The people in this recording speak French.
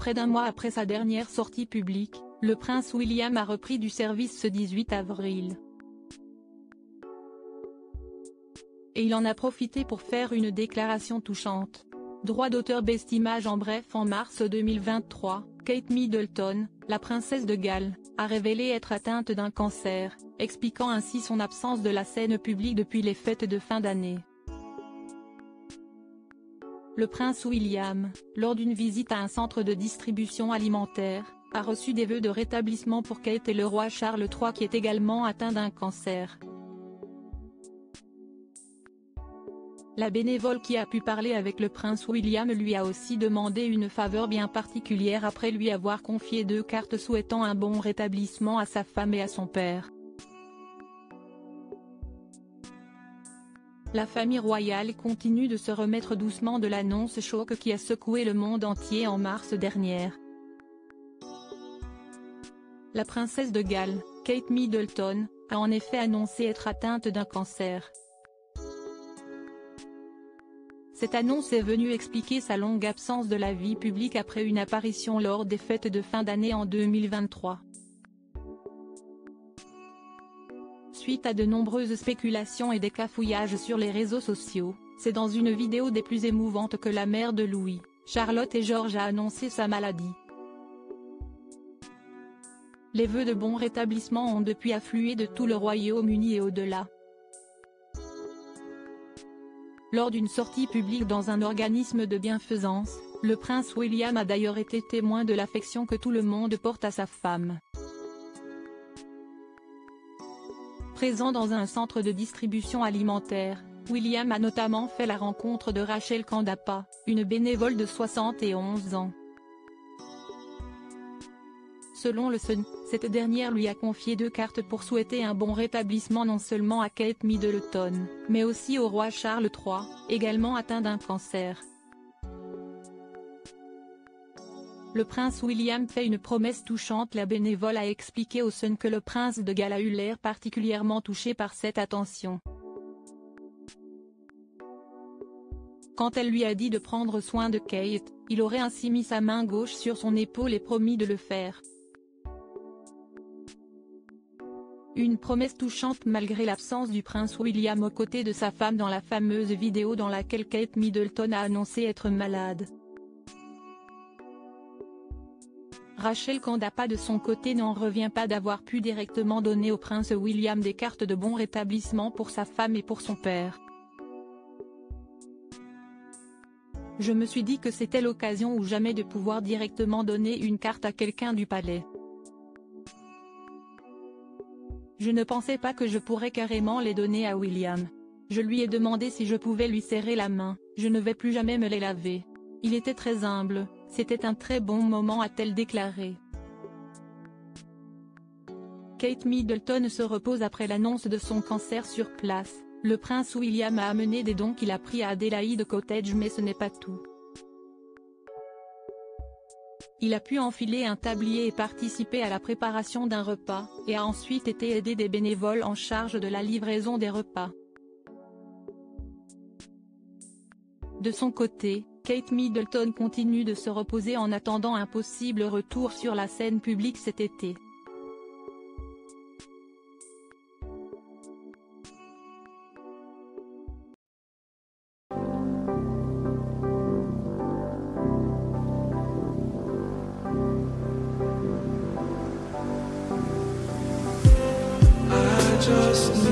Près d'un mois après sa dernière sortie publique, le prince William a repris du service ce 18 avril. Et il en a profité pour faire une déclaration touchante. Droit d'auteur Best Image. En bref, en mars 2023, Kate Middleton, la princesse de Galles, a révélé être atteinte d'un cancer, expliquant ainsi son absence de la scène publique depuis les fêtes de fin d'année. Le prince William, lors d'une visite à un centre de distribution alimentaire, a reçu des vœux de rétablissement pour Kate et le roi Charles III qui est également atteint d'un cancer. La bénévole qui a pu parler avec le prince William lui a aussi demandé une faveur bien particulière après lui avoir confié 2 cartes souhaitant un bon rétablissement à sa femme et à son père. La famille royale continue de se remettre doucement de l'annonce choc qui a secoué le monde entier en mars dernier. La princesse de Galles, Kate Middleton, a en effet annoncé être atteinte d'un cancer. Cette annonce est venue expliquer sa longue absence de la vie publique après une apparition lors des fêtes de fin d'année en 2023. Suite à de nombreuses spéculations et des cafouillages sur les réseaux sociaux, c'est dans une vidéo des plus émouvantes que la mère de Louis, Charlotte et George a annoncé sa maladie. Les vœux de bon rétablissement ont depuis afflué de tout le Royaume-Uni et au-delà. Lors d'une sortie publique dans un organisme de bienfaisance, le prince William a d'ailleurs été témoin de l'affection que tout le monde porte à sa femme. Présent dans un centre de distribution alimentaire, William a notamment fait la rencontre de Rachel Kandapa, une bénévole de 71 ans. Selon le Sun, cette dernière lui a confié 2 cartes pour souhaiter un bon rétablissement non seulement à Kate Middleton, mais aussi au roi Charles III, également atteint d'un cancer. Le prince William fait une promesse touchante. La bénévole a expliqué au Sun que le prince de Galles a eu l'air particulièrement touché par cette attention. Quand elle lui a dit de prendre soin de Kate, il aurait ainsi mis sa main gauche sur son épaule et promis de le faire. Une promesse touchante malgré l'absence du prince William aux côtés de sa femme dans la fameuse vidéo dans laquelle Kate Middleton a annoncé être malade. Rachel Kandapa de son côté n'en revient pas d'avoir pu directement donner au prince William des cartes de bon rétablissement pour sa femme et pour son père. Je me suis dit que c'était l'occasion ou jamais de pouvoir directement donner une carte à quelqu'un du palais. Je ne pensais pas que je pourrais carrément les donner à William. Je lui ai demandé si je pouvais lui serrer la main, je ne vais plus jamais me les laver. Il était très humble, c'était un très bon moment, a-t-elle déclaré. Kate Middleton se repose après l'annonce de son cancer sur place. Le prince William a amené des dons qu'il a pris à Adélaïde Cottage, mais ce n'est pas tout. Il a pu enfiler un tablier et participer à la préparation d'un repas, et a ensuite été aidé des bénévoles en charge de la livraison des repas. De son côté, Kate Middleton continue de se reposer en attendant un possible retour sur la scène publique cet été. Just